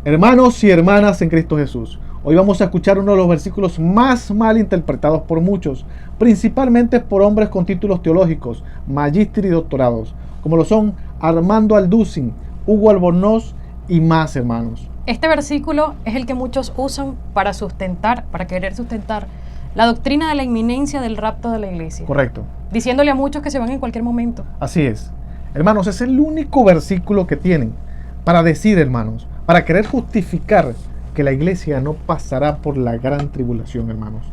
Hermanos y hermanas en Cristo Jesús, hoy vamos a escuchar uno de los versículos más mal interpretados por muchos, principalmente por hombres con títulos teológicos, magíster y doctorados, como lo son Armando Alducin, Hugo Albornoz y más, hermanos. Este versículo es el que muchos usan para querer sustentar la doctrina de la inminencia del rapto de la iglesia. Correcto. Diciéndole a muchos que se van en cualquier momento. Así es. Hermanos, es el único versículo que tienen para decir, hermanos, para querer justificar que la iglesia no pasará por la gran tribulación, hermanos.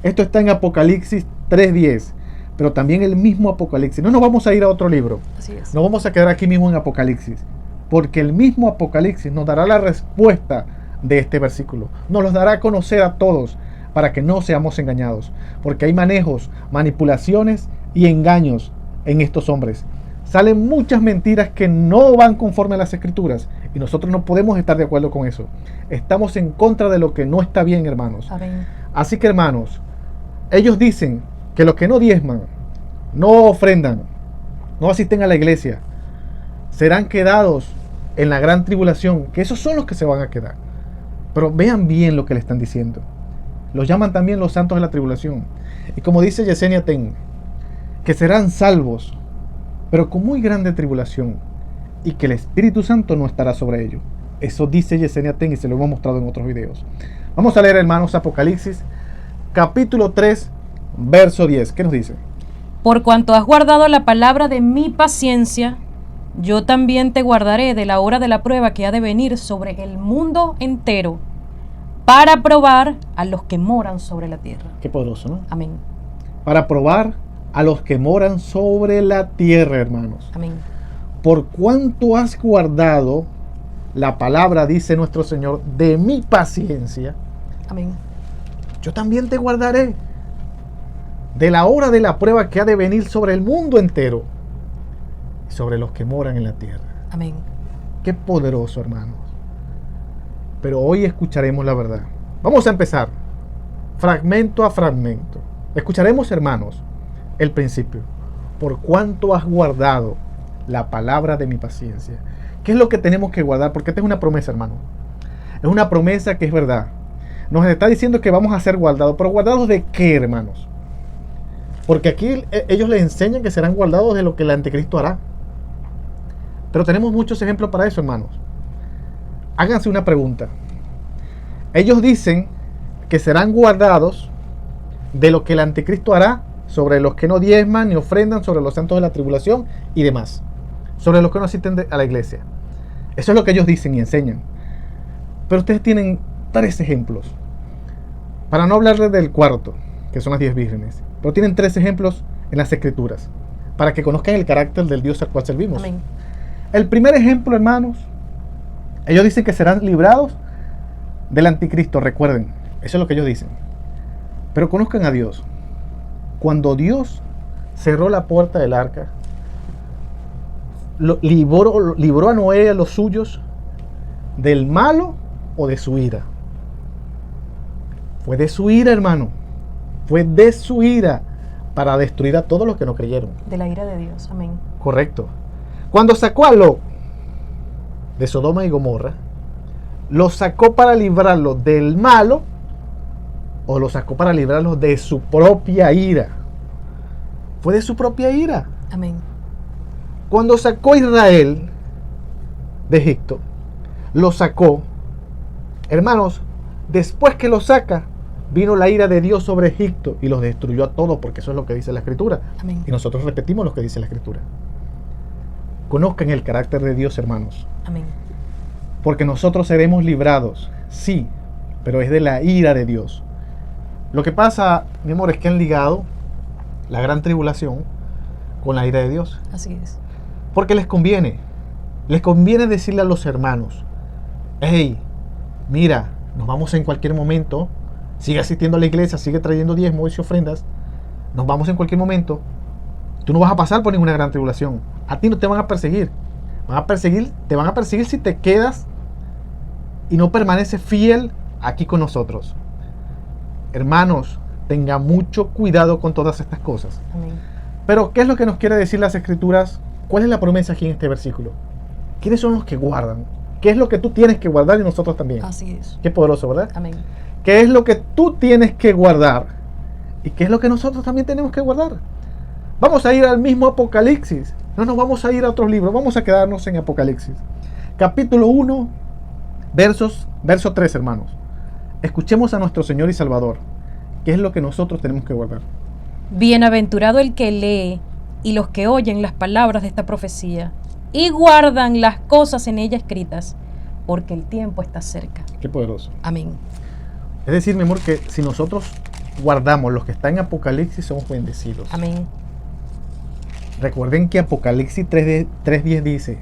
Esto está en Apocalipsis 3:10, pero también el mismo Apocalipsis. No nos vamos a ir a otro libro. Así es. Nos vamos a quedar aquí mismo en Apocalipsis, porque el mismo Apocalipsis nos dará la respuesta de este versículo. Nos los dará a conocer a todos para que no seamos engañados, porque hay manejos, manipulaciones y engaños en estos hombres. Salen muchas mentiras que no van conforme a las Escrituras y nosotros no podemos estar de acuerdo con eso. Estamos en contra de lo que no está bien, hermanos. Amén. Así que, hermanos, ellos dicen que los que no diezman, no ofrendan, no asisten a la iglesia, serán quedados en la gran tribulación, que esos son los que se van a quedar. Pero vean bien lo que le están diciendo. Los llaman también los santos de la tribulación. Y como dice Yesenia Ten, que serán salvos, pero con muy grande tribulación, y que el Espíritu Santo no estará sobre ellos. Eso dice Yesenia Ten y se lo hemos mostrado en otros videos. Vamos a leer, hermanos, Apocalipsis, capítulo 3, verso 10. ¿Qué nos dice? Por cuanto has guardado la palabra de mi paciencia, yo también te guardaré de la hora de la prueba que ha de venir sobre el mundo entero, para probar a los que moran sobre la tierra. Qué poderoso, ¿no? Amén. Para probar a los que moran sobre la tierra, hermanos. Amén. Por cuanto has guardado la palabra, dice nuestro Señor, de mi paciencia, Amén. yo también te guardaré de la hora de la prueba que ha de venir sobre el mundo entero y sobre los que moran en la tierra. Amén. Qué poderoso, hermanos. Pero hoy escucharemos la verdad. Vamos a empezar fragmento a fragmento. Escucharemos, hermanos, el principio. Por cuanto has guardado la palabra de mi paciencia. ¿Qué es lo que tenemos que guardar? Porque esta es una promesa, hermano. Es una promesa que es verdad. Nos está diciendo que vamos a ser guardados. ¿Pero guardados de qué, hermanos? Porque aquí ellos les enseñan que serán guardados de lo que el anticristo hará. Pero tenemos muchos ejemplos para eso, hermanos. Háganse una pregunta. Ellos dicen que serán guardados de lo que el anticristo hará sobre los que no diezman ni ofrendan, sobre los santos de la tribulación y demás. Sobre los que no asisten a la iglesia. Eso es lo que ellos dicen y enseñan. Pero ustedes tienen 3 ejemplos. Para no hablarles del cuarto, que son las 10 vírgenes. Pero tienen 3 ejemplos en las Escrituras. Para que conozcan el carácter del Dios al cual servimos. Amén. El primer ejemplo, hermanos, ellos dicen que serán librados del anticristo. Recuerden, eso es lo que ellos dicen. Pero conozcan a Dios. Cuando Dios cerró la puerta del arca, libró a Noé y a los suyos del malo o de su ira. Fue de su ira, hermano. Fue de su ira para destruir a todos los que no creyeron. De la ira de Dios. Amén. Correcto. Cuando sacó a Lot de Sodoma y Gomorra, ¿lo sacó para librarlo del malo o lo sacó para librarlo de su propia ira? Fue de su propia ira. Amén. Cuando sacó a Israel de Egipto, lo sacó, hermanos, después que lo saca, vino la ira de Dios sobre Egipto y los destruyó a todos, porque eso es lo que dice la Escritura. Amén. Y nosotros repetimos lo que dice la Escritura. Conozcan el carácter de Dios, hermanos. Amén. Porque nosotros seremos librados, sí, pero es de la ira de Dios. Lo que pasa, mi amor, es que han ligado la gran tribulación con la ira de Dios. Así es. Porque les conviene decirle a los hermanos, hey, mira, nos vamos en cualquier momento, sigue asistiendo a la iglesia, sigue trayendo diezmos y ofrendas, nos vamos en cualquier momento, tú no vas a pasar por ninguna gran tribulación, a ti no te van a perseguir, te van a perseguir si te quedas y no permaneces fiel aquí con nosotros. Hermanos, tenga mucho cuidado con todas estas cosas. Amén. Pero, ¿qué es lo que nos quiere decir las Escrituras? ¿Cuál es la promesa aquí en este versículo? ¿Quiénes son los que guardan? ¿Qué es lo que tú tienes que guardar y nosotros también? Así es. Qué poderoso, ¿verdad? Amén. ¿Qué es lo que tú tienes que guardar? ¿Y qué es lo que nosotros también tenemos que guardar? Vamos a ir al mismo Apocalipsis. No nos vamos a ir a otros libros. Vamos a quedarnos en Apocalipsis. Capítulo 1, verso 3, hermanos. Escuchemos a nuestro Señor y Salvador. ¿Qué es lo que nosotros tenemos que guardar? Bienaventurado el que lee y los que oyen las palabras de esta profecía y guardan las cosas en ella escritas, porque el tiempo está cerca. Qué poderoso. Amén. Es decir, mi amor, que si nosotros guardamos los que están en Apocalipsis, somos bendecidos. Amén. Recuerden que Apocalipsis 3:10 dice: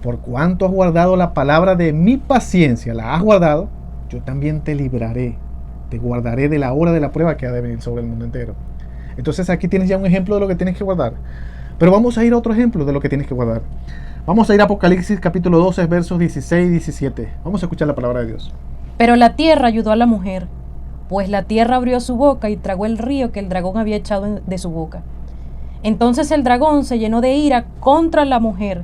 por cuanto has guardado la palabra de mi paciencia, la has guardado, yo también te libraré, te guardaré de la hora de la prueba que ha de venir sobre el mundo entero. Entonces aquí tienes ya un ejemplo de lo que tienes que guardar. Pero vamos a ir a otro ejemplo de lo que tienes que guardar. Vamos a ir a Apocalipsis capítulo 12, versos 16 y 17. Vamos a escuchar la palabra de Dios. Pero la tierra ayudó a la mujer, pues la tierra abrió su boca y tragó el río que el dragón había echado de su boca. Entonces el dragón se llenó de ira contra la mujer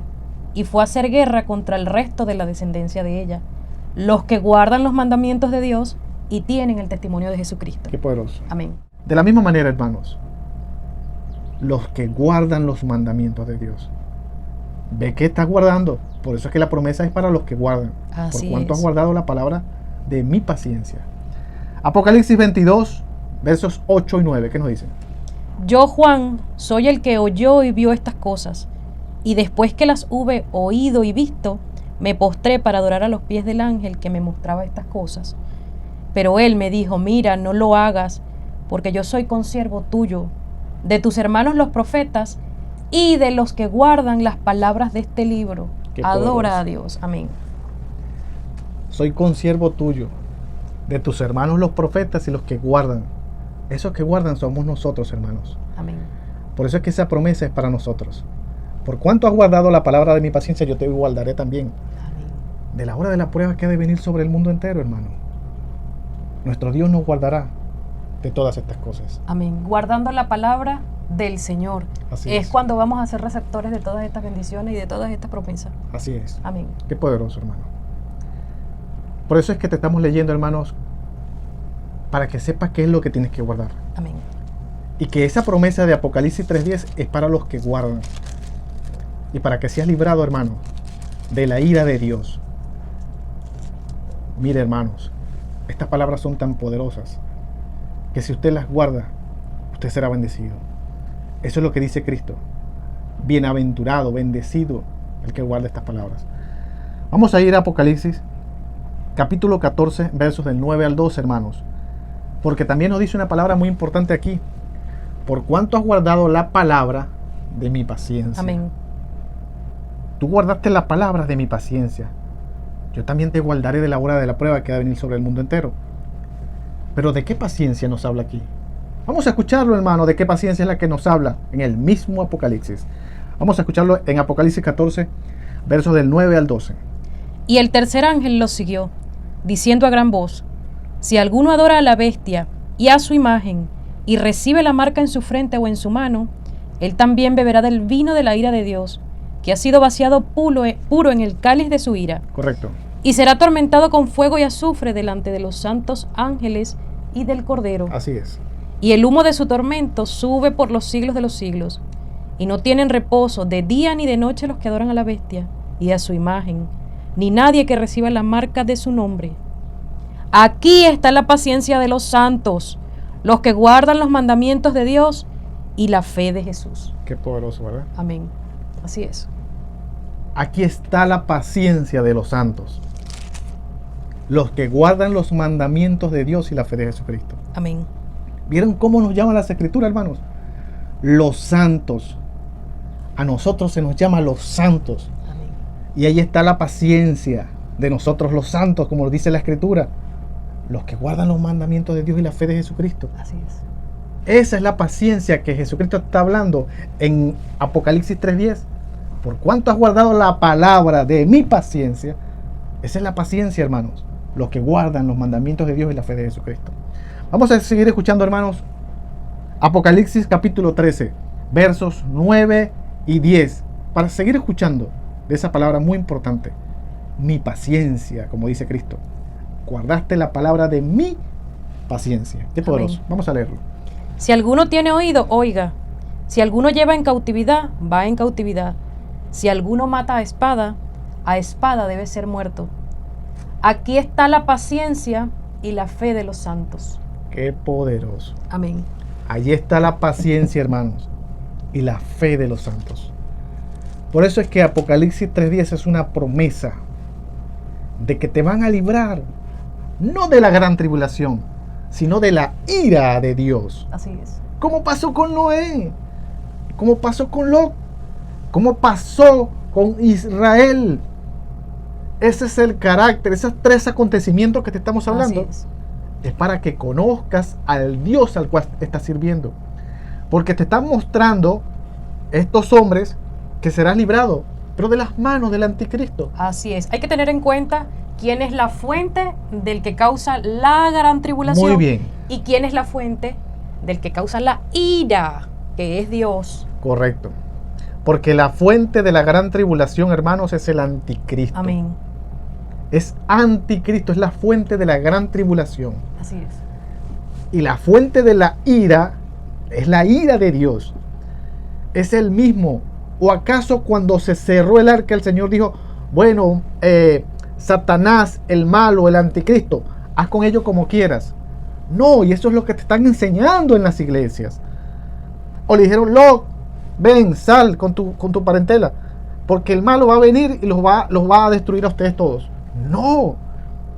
y fue a hacer guerra contra el resto de la descendencia de ella, los que guardan los mandamientos de Dios y tienen el testimonio de Jesucristo. Qué poderoso. Amén. De la misma manera, hermanos, los que guardan los mandamientos de Dios. Ve que estás guardando. Por eso es que la promesa es para los que guardan. Así por cuanto es. has guardado la palabra de mi paciencia. Apocalipsis 22, versos 8 y 9. ¿Qué nos dicen? Yo, Juan, soy el que oyó y vio estas cosas, y después que las hube oído y visto, me postré para adorar a los pies del ángel que me mostraba estas cosas. Pero él me dijo: mira, no lo hagas, porque yo soy consiervo tuyo, de tus hermanos los profetas, y de los que guardan las palabras de este libro. Qué Adora poderoso. a Dios. Amén. Soy consiervo tuyo, de tus hermanos los profetas y los que guardan. Esos que guardan somos nosotros, hermanos. Amén. Por eso es que esa promesa es para nosotros. Por cuanto has guardado la palabra de mi paciencia, yo te guardaré también. Amén. De la hora de la prueba que ha de venir sobre el mundo entero, hermano. Nuestro Dios nos guardará de todas estas cosas. Amén. Guardando la palabra del Señor. Así es es. cuando vamos a ser receptores de todas estas bendiciones y de todas estas promesas. Así es. Amén. Qué poderoso, hermano. Por eso es que te estamos leyendo, hermanos, para que sepas qué es lo que tienes que guardar. Amén. Y que esa promesa de Apocalipsis 3:10 es para los que guardan. Y para que seas librado, hermano, de la ira de Dios. Mire, hermanos, estas palabras son tan poderosas que si usted las guarda, usted será bendecido. Eso es lo que dice Cristo. Bienaventurado, bendecido el que guarda estas palabras. Vamos a ir a Apocalipsis, capítulo 14, versos del 9 al 12, hermanos. Porque también nos dice una palabra muy importante aquí. Por cuanto has guardado la palabra de mi paciencia. Amén. Tú guardaste la palabra de mi paciencia. Yo también te guardaré de la hora de la prueba que ha de venir sobre el mundo entero. Pero ¿de qué paciencia nos habla aquí? Vamos a escucharlo, hermano, de qué paciencia es la que nos habla en el mismo Apocalipsis. Vamos a escucharlo en Apocalipsis 14, versos del 9 al 12. Y el tercer ángel los siguió, diciendo a gran voz: si alguno adora a la bestia y a su imagen, y recibe la marca en su frente o en su mano, él también beberá del vino de la ira de Dios, que ha sido vaciado puro en el cáliz de su ira. Correcto. Y será atormentado con fuego y azufre delante de los santos ángeles y del Cordero. Así es. Y el humo de su tormento sube por los siglos de los siglos. Y no tienen reposo de día ni de noche los que adoran a la bestia y a su imagen, ni nadie que reciba la marca de su nombre. Aquí está la paciencia de los santos, los que guardan los mandamientos de Dios y la fe de Jesús. Qué poderoso, ¿verdad? Amén. Así es. Aquí está la paciencia de los santos. Los que guardan los mandamientos de Dios y la fe de Jesucristo. Amén. ¿Vieron cómo nos llaman las escrituras, hermanos? Los santos. A nosotros se nos llama los santos. Amén. Y ahí está la paciencia de nosotros los santos, como dice la escritura. Los que guardan los mandamientos de Dios y la fe de Jesucristo. Así es. Esa es la paciencia que Jesucristo está hablando en Apocalipsis 3:10. Por cuanto has guardado la palabra de mi paciencia. Esa es la paciencia, hermanos. Los que guardan los mandamientos de Dios y la fe de Jesucristo. Vamos a seguir escuchando, hermanos. Apocalipsis capítulo 13, versos 9 y 10. Para seguir escuchando de esa palabra muy importante. mi paciencia, como dice Cristo. Guardaste la palabra de mi paciencia. Qué poderoso. Amén. Vamos a leerlo. Si alguno tiene oído, oiga. Si alguno lleva en cautividad, va en cautividad. Si alguno mata a espada debe ser muerto. Aquí está la paciencia y la fe de los santos. Qué poderoso. Amén. Allí está la paciencia, hermanos, y la fe de los santos. Por eso es que Apocalipsis 3:10 es una promesa de que te van a librar, no de la gran tribulación, sino de la ira de Dios. Así es. ¿Cómo pasó con Noé? ¿Cómo pasó con Lot? ¿Cómo pasó con Israel? Ese es el carácter, esos 3 acontecimientos que te estamos hablando. Así Es para que conozcas al Dios al cual estás sirviendo. Porque te están mostrando estos hombres que serás librado, pero de las manos del anticristo. Así es. Hay que tener en cuenta quién es la fuente del que causa la gran tribulación. Muy bien. Y quién es la fuente del que causa la ira, que es Dios. Correcto. Porque la fuente de la gran tribulación, hermanos, es el anticristo. Amén. Es anticristo, es la fuente de la gran tribulación. Así es. Y la fuente de la ira es la ira de Dios. Es el mismo. ¿O acaso cuando se cerró el arca el Señor dijo, bueno, Satanás, el malo, el anticristo, haz con ello como quieras? No, y eso es lo que te están enseñando en las iglesias. O le dijeron, ven, sal con tu parentela, porque el malo va a venir y los va a destruir a ustedes todos. No,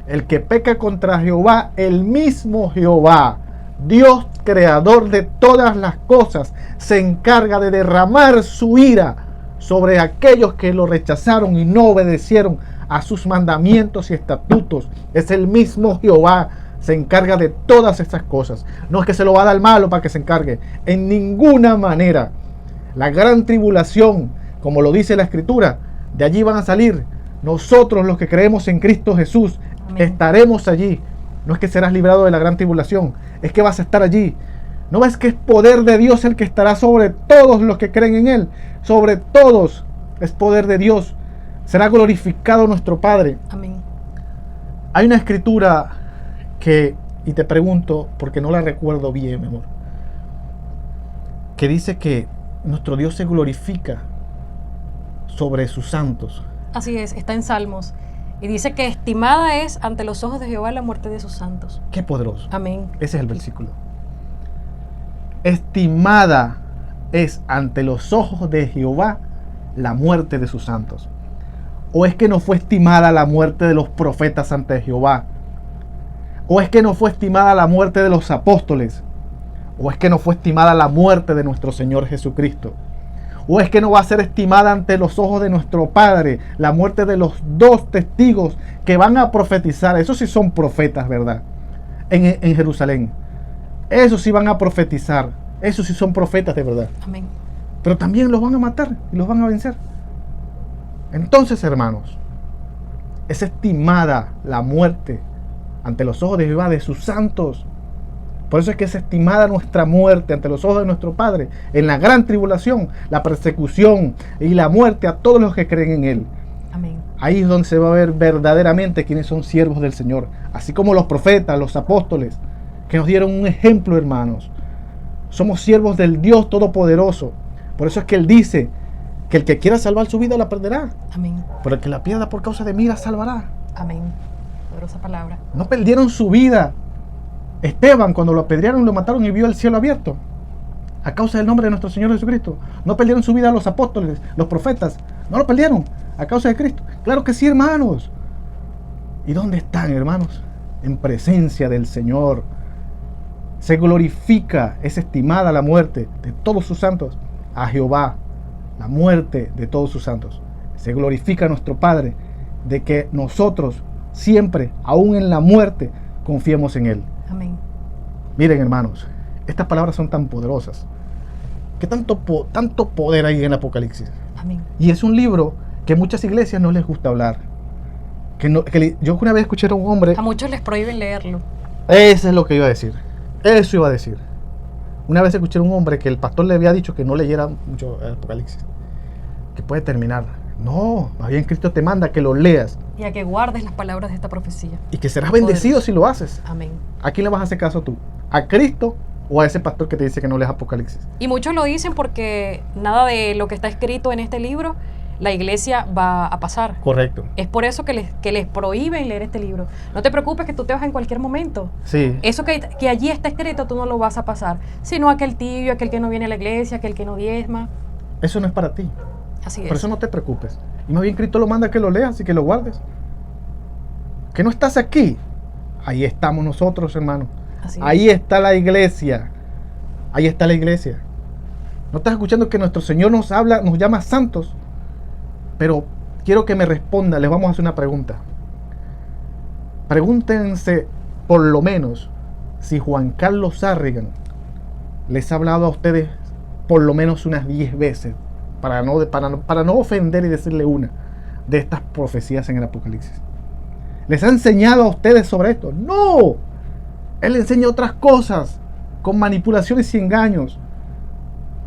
el que peca contra Jehová, el mismo Jehová, Dios creador de todas las cosas, se encarga de derramar su ira sobre aquellos que lo rechazaron y no obedecieron a sus mandamientos y estatutos. Es el mismo Jehová, se encarga de todas estas cosas. No es que se lo va a dar al malo para que se encargue, en ninguna manera. La gran tribulación, como lo dice la Escritura, de allí van a salir. Nosotros los que creemos en Cristo Jesús, Amén. Estaremos allí. No es que serás librado de la gran tribulación, es que vas a estar allí. ¿No ves que es poder de Dios el que estará sobre todos los que creen en Él? Sobre todos es poder de Dios. Será glorificado nuestro Padre. Amén. Hay una escritura que, y te pregunto porque no la recuerdo bien, mi amor, que dice que nuestro Dios se glorifica sobre sus santos. Así es, está en Salmos. Y dice que estimada es ante los ojos de Jehová la muerte de sus santos. Qué poderoso. Amén. Ese es el versículo. Estimada es ante los ojos de Jehová la muerte de sus santos. ¿O es que no fue estimada la muerte de los profetas ante Jehová? ¿O es que no fue estimada la muerte de los apóstoles? ¿O es que no fue estimada la muerte de nuestro Señor Jesucristo? ¿O es que no va a ser estimada ante los ojos de nuestro Padre la muerte de los 2 testigos que van a profetizar? Esos sí son profetas, ¿verdad? En Jerusalén. Esos sí van a profetizar. Esos sí son profetas de verdad. Amén. Pero también los van a matar y los van a vencer. Entonces, hermanos, es estimada la muerte ante los ojos de Jehová de sus santos. Por eso es que es estimada nuestra muerte ante los ojos de nuestro Padre en la gran tribulación, la persecución y la muerte a todos los que creen en Él. Amén. Ahí es donde se va a ver verdaderamente quiénes son siervos del Señor, así como los profetas, los apóstoles, que nos dieron un ejemplo, hermanos. Somos siervos del Dios Todopoderoso. Por eso es que Él dice que el que quiera salvar su vida la perderá, Amén. pero el que la pierda por causa de mí la salvará. Amén. Poderosa palabra. No perdieron su vida. Esteban, cuando lo apedrearon, lo mataron y vio el cielo abierto a causa del nombre de nuestro Señor Jesucristo. No perdieron su vida los apóstoles, los profetas. No lo perdieron a causa de Cristo. Claro que sí, hermanos. ¿Y dónde están, hermanos? En presencia del Señor. Se glorifica, es estimada la muerte de todos sus santos a Jehová. La muerte de todos sus santos. Se glorifica a nuestro Padre de que nosotros siempre, aún en la muerte, confiemos en Él. Amén. Miren, hermanos, estas palabras son tan poderosas. ¿Qué tanto poder hay en el Apocalipsis? Amén. Y es un libro que muchas iglesias no les gusta hablar. Yo una vez escuché a un hombre. A muchos les prohíben leerlo. Eso es lo que iba a decir. Eso iba a decir. Una vez escuché a un hombre que el pastor le había dicho que no leyera mucho el Apocalipsis, que puede terminar. No, más bien Cristo te manda que lo leas Y a que guardes las palabras de esta profecía. Y que serás bendecido Poderoso. si lo haces. Amén. ¿A quién le vas a hacer caso tú? ¿A Cristo o a ese pastor que te dice que no lees Apocalipsis? Y muchos lo dicen porque nada de lo que está escrito en este libro, la iglesia va a pasar. Correcto. Es por eso que les prohíben leer este libro. No te preocupes que tú te vas en cualquier momento. Sí. Eso que allí está escrito tú no lo vas a pasar, sino aquel tibio, aquel que no viene a la iglesia, aquel que no diezma. Eso no es para ti. Así es. Por eso no te preocupes. Y más bien Cristo lo manda a que lo leas y que lo guardes. Que no estás aquí. Ahí estamos nosotros, hermano. Así Ahí es. está la iglesia. Ahí está la iglesia. ¿No estás escuchando que nuestro Señor nos habla, nos llama santos? Pero quiero que me responda, les vamos a hacer una pregunta. Pregúntense por lo menos si Juan Carlos Sarrigan les ha hablado a ustedes por lo menos unas 10 veces para no ofender y decirle una de estas profecías en el Apocalipsis. ¿Les ha enseñado a ustedes sobre esto? ¡No! Él enseña otras cosas con manipulaciones y engaños.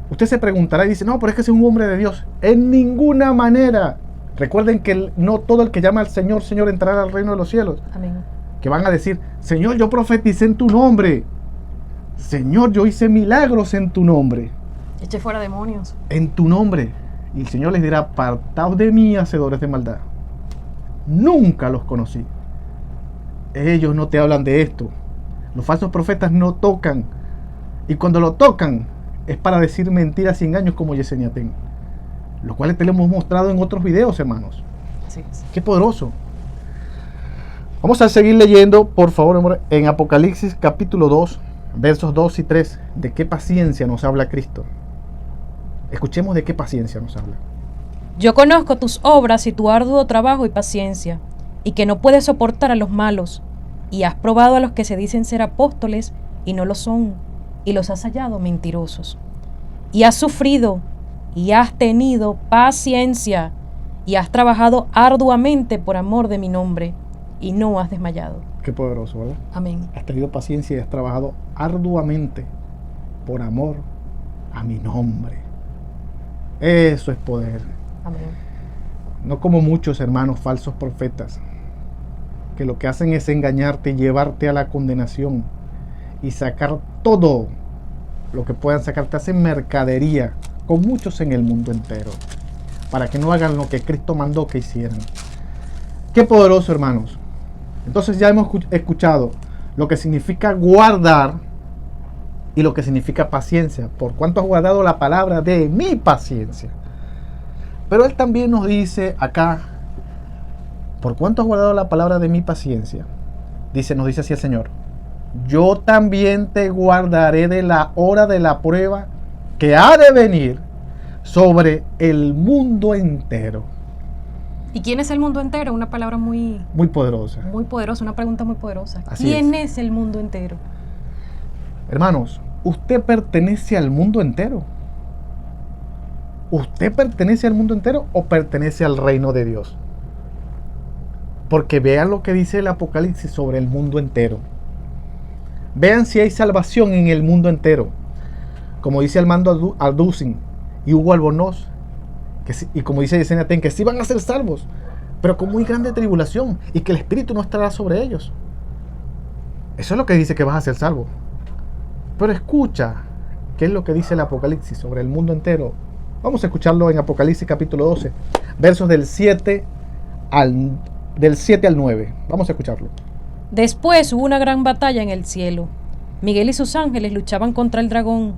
Usted se preguntará y dice, no, pero es que es un hombre de Dios. En ninguna manera. Recuerden que no todo el que llama al Señor, Señor, entrará al reino de los cielos. Amén. Que van a decir, Señor, yo profeticé en tu nombre. Señor, yo hice milagros en tu nombre. Eche fuera demonios. En tu nombre. Y el Señor les dirá, apartaos de mí, hacedores de maldad. Nunca los conocí. Ellos no te hablan de esto. Los falsos profetas no tocan. Y cuando lo tocan, es para decir mentiras y engaños como Yesenia Ten, los cuales te lo hemos mostrado en otros videos, hermanos. Así es. Qué poderoso. Vamos a seguir leyendo, por favor, en Apocalipsis capítulo 2, versos 2 y 3. ¿De qué paciencia nos habla Cristo? Escuchemos de qué paciencia nos habla. Yo conozco tus obras y tu arduo trabajo y paciencia, y que no puedes soportar a los malos, y has probado a los que se dicen ser apóstoles y no lo son, y los has hallado mentirosos. Y has sufrido, y has tenido paciencia, y has trabajado arduamente por amor de mi nombre, y no has desmayado. Qué poderoso, ¿verdad? Amén. Has tenido paciencia y has trabajado arduamente por amor a mi nombre. Eso es poder. Amén. No como muchos hermanos falsos profetas, que lo que hacen es engañarte y llevarte a la condenación y sacar todo lo que puedan sacar. Te hacen mercadería con muchos en el mundo entero para que no hagan lo que Cristo mandó que hicieran. Qué poderoso, hermanos. Entonces ya hemos escuchado lo que significa guardar y lo que significa paciencia. Por cuanto has guardado la palabra de mi paciencia. Pero él también nos dice acá, por cuanto has guardado la palabra de mi paciencia, nos dice así el Señor, yo también te guardaré de la hora de la prueba que ha de venir sobre el mundo entero. ¿Y quién es el mundo entero? Una palabra muy poderosa. Muy poderosa, una pregunta muy poderosa. Así ¿Quién es el mundo entero? Hermanos, ¿usted pertenece al mundo entero? ¿Usted pertenece al mundo entero o pertenece al reino de Dios? Porque vean lo que dice el Apocalipsis sobre el mundo entero. Vean si hay salvación en el mundo entero. Como dice Armando Alducin y Hugo Albornoz, y como dice Yesenia Ten, que sí van a ser salvos, pero con muy grande tribulación, y que el Espíritu no estará sobre ellos. Eso es lo que dice que vas a ser salvo. Pero escucha, ¿qué es lo que dice el Apocalipsis sobre el mundo entero? Vamos a escucharlo en Apocalipsis capítulo 12, versos del 7 al 9. Vamos a escucharlo. Después hubo una gran batalla en el cielo. Miguel y sus ángeles luchaban contra el dragón,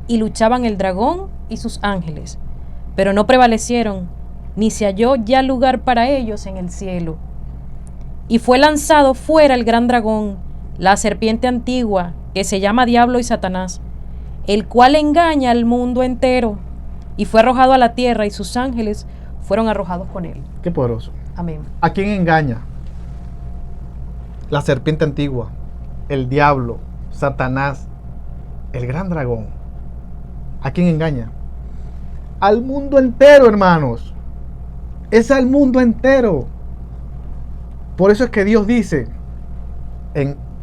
y luchaban el dragón y sus ángeles, pero no prevalecieron, ni se halló ya lugar para ellos en el cielo. Y fue lanzado fuera el gran dragón, la serpiente antigua, que se llama Diablo y Satanás, el cual engaña al mundo entero, y fue arrojado a la tierra, y sus ángeles fueron arrojados con él. Qué poderoso. Amén. ¿A quién engaña? La serpiente antigua, el diablo, Satanás, el gran dragón. ¿A quién engaña? Al mundo entero, hermanos. Es al mundo entero. Por eso es que Dios dice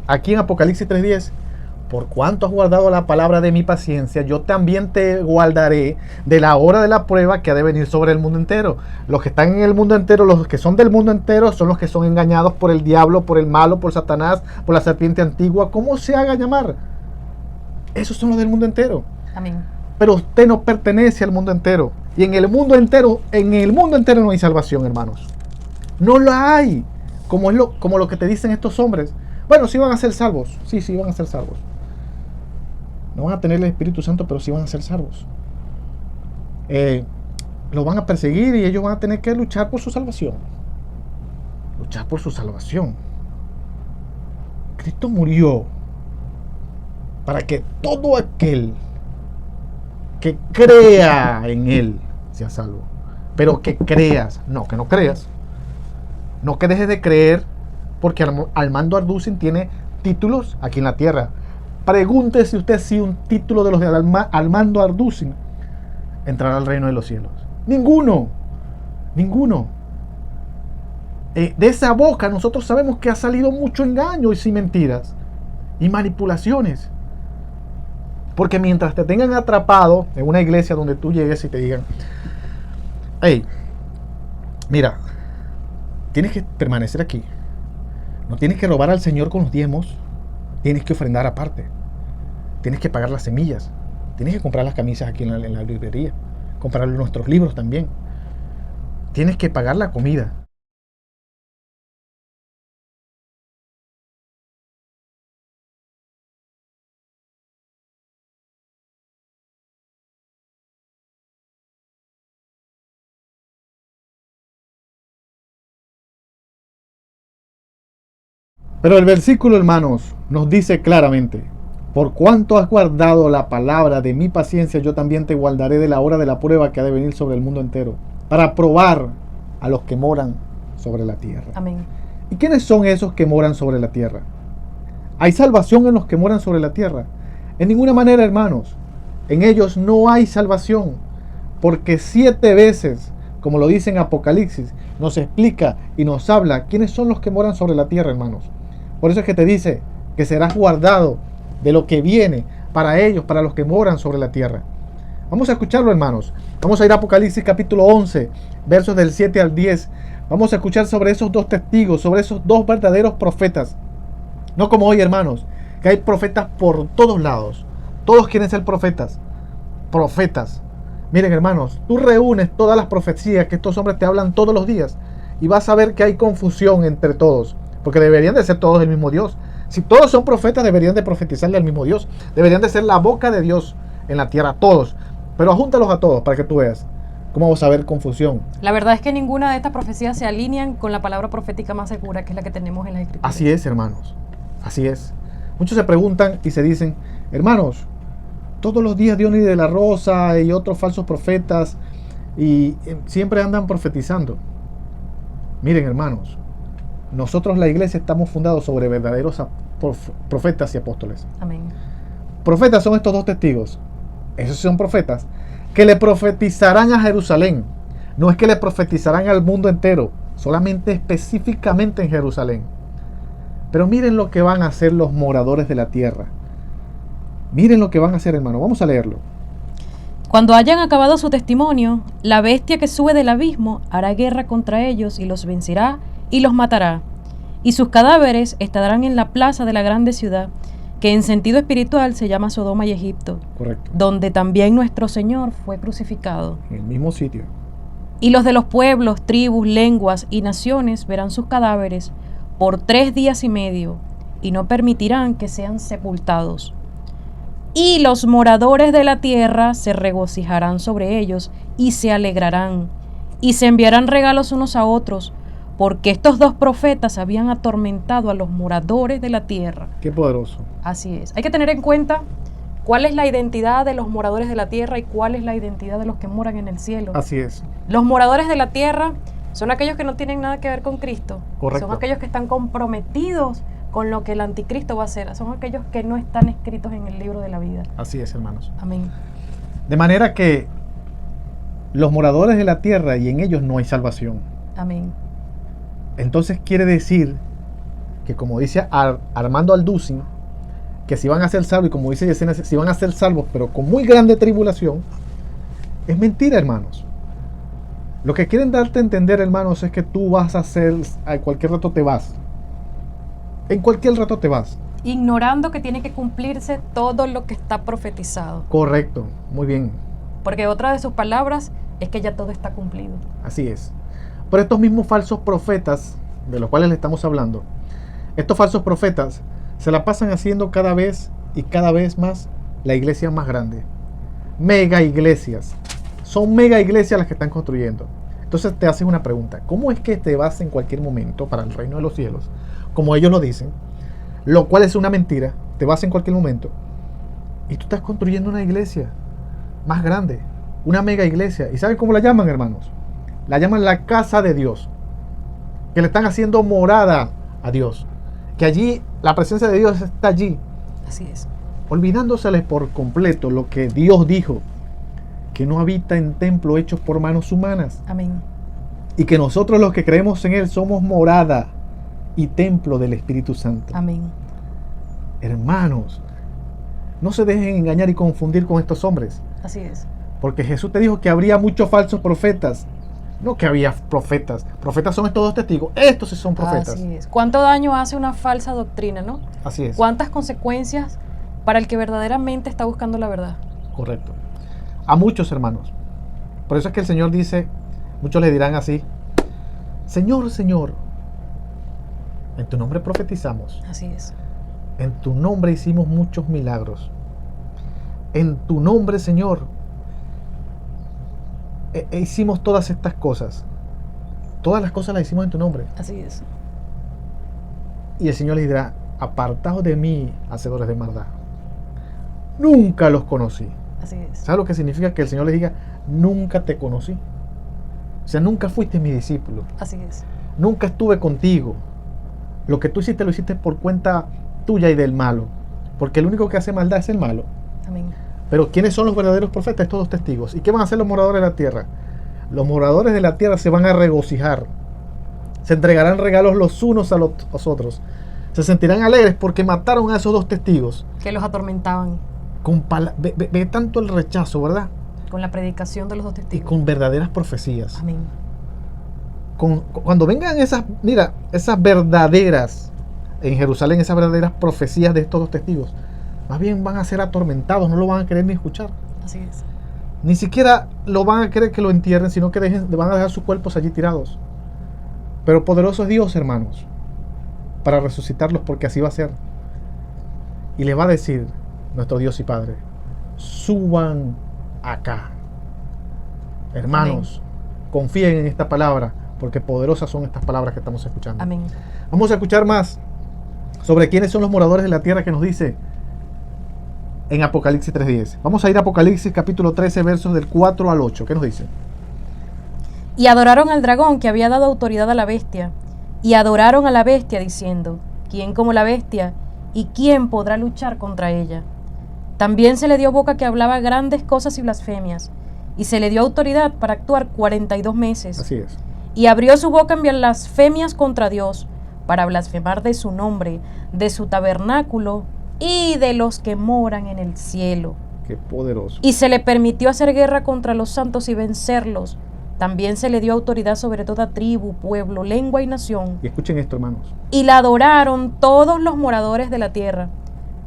aquí en Apocalipsis 3:10, por cuanto has guardado la palabra de mi paciencia, yo también te guardaré de la hora de la prueba que ha de venir sobre el mundo entero. Los que están en el mundo entero, los que son del mundo entero, son los que son engañados por el diablo, por el malo, por Satanás, por la serpiente antigua, como se haga llamar. Esos son los del mundo entero. Amén. Pero usted no pertenece al mundo entero. Y en el mundo entero no hay salvación, hermanos. No la hay. Como lo que te dicen estos hombres. Bueno, sí van a ser salvos. Sí van a ser salvos. No van a tener el Espíritu Santo, pero sí van a ser salvos. Los van a perseguir y ellos van a tener que luchar por su salvación. Luchar por su salvación. Cristo murió para que todo aquel que crea en Él sea salvo. Pero que creas, no, que no creas. No que dejes de creer, porque Armando Arducin tiene títulos aquí en la tierra. Pregúntese usted si un título de los de Armando Arducin entrará al reino de los cielos. Ninguno. De esa boca nosotros sabemos que ha salido mucho engaño y mentiras y manipulaciones. Porque mientras te tengan atrapado en una iglesia donde tú llegues y te digan, hey, mira, tienes que permanecer aquí. No tienes que robar al Señor con los diezmos. Tienes que ofrendar aparte. Tienes que pagar las semillas. Tienes que comprar las camisas aquí en la librería. Comprar nuestros libros también. Tienes que pagar la comida. Pero el versículo, hermanos, nos dice claramente: por cuanto has guardado la palabra de mi paciencia, yo también te guardaré de la hora de la prueba que ha de venir sobre el mundo entero, para probar a los que moran sobre la tierra. Amén. ¿Y quiénes son esos que moran sobre la tierra? ¿Hay salvación en los que moran sobre la tierra? En ninguna manera, hermanos. En ellos no hay salvación, porque 7 veces, como lo dice en Apocalipsis, nos explica y nos habla quiénes son los que moran sobre la tierra, hermanos. Por eso es que te dice que serás guardado de lo que viene para ellos, para los que moran sobre la tierra. Vamos a escucharlo, hermanos. Vamos a ir a Apocalipsis capítulo 11, versos del 7 al 10. Vamos a escuchar sobre esos 2 testigos, sobre esos 2 verdaderos profetas. No como hoy, hermanos, que hay profetas por todos lados. Todos quieren ser profetas. Profetas. Miren, hermanos, tú reúnes todas las profecías que estos hombres te hablan todos los días y vas a ver que hay confusión entre todos. Porque deberían de ser todos el mismo Dios. Si todos son profetas, deberían de profetizarle al mismo Dios. Deberían de ser la boca de Dios en la tierra, todos. Pero ajúntalos a todos para que tú veas cómo vamos a ver confusión. La verdad es que ninguna de estas profecías se alinean con la palabra profética más segura, que es la que tenemos en la Escritura. Así es, hermanos. Así es. Muchos se preguntan y se dicen, hermanos, todos los días Dionis de la Rosa y otros falsos profetas y siempre andan profetizando. Miren, hermanos, nosotros la iglesia estamos fundados sobre verdaderos profetas y apóstoles. Amén. Profetas son estos 2 testigos. Esos son profetas que le profetizarán a Jerusalén. No es que le profetizarán al mundo entero, solamente específicamente en Jerusalén. Pero miren lo que van a hacer los moradores de la tierra. Miren lo que van a hacer, hermano. Vamos a leerlo. Cuando hayan acabado su testimonio, la bestia que sube del abismo hará guerra contra ellos y los vencerá y los matará, y sus cadáveres estarán en la plaza de la grande ciudad, que en sentido espiritual se llama Sodoma y Egipto. Correcto. Donde también nuestro Señor fue crucificado. En el mismo sitio. Y los de los pueblos, tribus, lenguas y naciones verán sus cadáveres por 3 días y medio, y no permitirán que sean sepultados. Y los moradores de la tierra se regocijarán sobre ellos y se alegrarán, y se enviarán regalos unos a otros, porque estos 2 profetas habían atormentado a los moradores de la tierra. Qué poderoso. Así es. Hay que tener en cuenta cuál es la identidad de los moradores de la tierra y cuál es la identidad de los que moran en el cielo. Así es. Los moradores de la tierra son aquellos que no tienen nada que ver con Cristo. Correcto. Son aquellos que están comprometidos con lo que el anticristo va a hacer. Son aquellos que no están escritos en el libro de la vida. Así es, hermanos. Amén. De manera que los moradores de la tierra, y en ellos no hay salvación. Amén. Entonces quiere decir que, como dice Armando Arducin, que si van a ser salvos, y como dice Yesenia, si van a ser salvos, pero con muy grande tribulación, es mentira, hermanos. Lo que quieren darte a entender, hermanos, es que tú vas a ser, a cualquier rato te vas. En cualquier rato te vas. Ignorando que tiene que cumplirse todo lo que está profetizado. Correcto, muy bien. Porque otra de sus palabras es que ya todo está cumplido. Así es. Pero estos mismos falsos profetas, de los cuales le estamos hablando, estos falsos profetas se la pasan haciendo cada vez y cada vez más la iglesia más grande. Mega iglesias. Son mega iglesias las que están construyendo. Entonces te haces una pregunta. ¿Cómo es que te vas en cualquier momento para el reino de los cielos? Como ellos lo dicen, lo cual es una mentira. Te vas en cualquier momento y tú estás construyendo una iglesia más grande, una mega iglesia. ¿Y saben cómo la llaman, hermanos? La llaman la casa de Dios, que le están haciendo morada a Dios, que allí la presencia de Dios está allí. Así es. Olvidándoseles por completo lo que Dios dijo, que no habita en templos hechos por manos humanas. Amén. Y que nosotros los que creemos en Él somos morada y templo del Espíritu Santo. Amén. Hermanos, no se dejen engañar y confundir con estos hombres. Así es. Porque Jesús te dijo que habría muchos falsos profetas. No que había profetas. Profetas son estos dos testigos. Estos sí son profetas. Así es. ¿Cuánto daño hace una falsa doctrina, no? Así es. ¿Cuántas consecuencias para el que verdaderamente está buscando la verdad? Correcto. A muchos, hermanos. Por eso es que el Señor dice, muchos le dirán así: Señor, Señor, en tu nombre profetizamos. Así es. En tu nombre hicimos muchos milagros. En tu nombre, Señor, hicimos todas estas cosas. Todas las cosas las hicimos en tu nombre. Así es. Y el Señor les dirá: apartaos de mí, hacedores de maldad. Nunca los conocí. Así es. ¿Sabes lo que significa que el Señor les diga: nunca te conocí? O sea, nunca fuiste mi discípulo. Así es. Nunca estuve contigo. Lo que tú hiciste lo hiciste por cuenta tuya y del malo. Porque el único que hace maldad es el malo. Amén. Pero ¿quiénes son los verdaderos profetas? Estos dos testigos. ¿Y qué van a hacer los moradores de la tierra? Los moradores de la tierra se van a regocijar. Se entregarán regalos los unos a los otros. Se sentirán alegres porque mataron a esos dos testigos. Que los atormentaban Ve tanto el rechazo, ¿verdad? con la predicación de los dos Y testigos. con verdaderas profecías. Amén. Cuando vengan esas verdaderas, en Jerusalén, esas verdaderas profecías de estos dos testigos, más bien van a ser atormentados, no lo van a querer ni escuchar. Así es. Ni siquiera lo van a querer que lo entierren, sino que van a dejar sus cuerpos allí tirados. Pero poderoso es Dios, hermanos, para resucitarlos, porque así va a ser. Y les va a decir nuestro Dios y Padre: suban acá. Hermanos, confíen en esta palabra, porque poderosas son estas palabras que estamos escuchando. Amén. Vamos a escuchar más sobre quiénes son los moradores de la tierra, que nos dice en Apocalipsis 3:10. Vamos a ir a Apocalipsis capítulo 13, versos del 4 al 8. ¿Qué nos dice? Y adoraron al dragón que había dado autoridad a la bestia, y adoraron a la bestia diciendo: ¿quién como la bestia? ¿Y quién podrá luchar contra ella? También se le dio boca que hablaba grandes cosas y blasfemias, y se le dio autoridad para actuar 42 meses. Así es. Y abrió su boca en blasfemias contra Dios, para blasfemar de su nombre, de su tabernáculo y de los que moran en el cielo. Qué poderoso. Y se le permitió hacer guerra contra los santos y vencerlos. También se le dio autoridad sobre toda tribu, pueblo, lengua y nación. Y escuchen esto, hermanos. Y la adoraron todos los moradores de la tierra,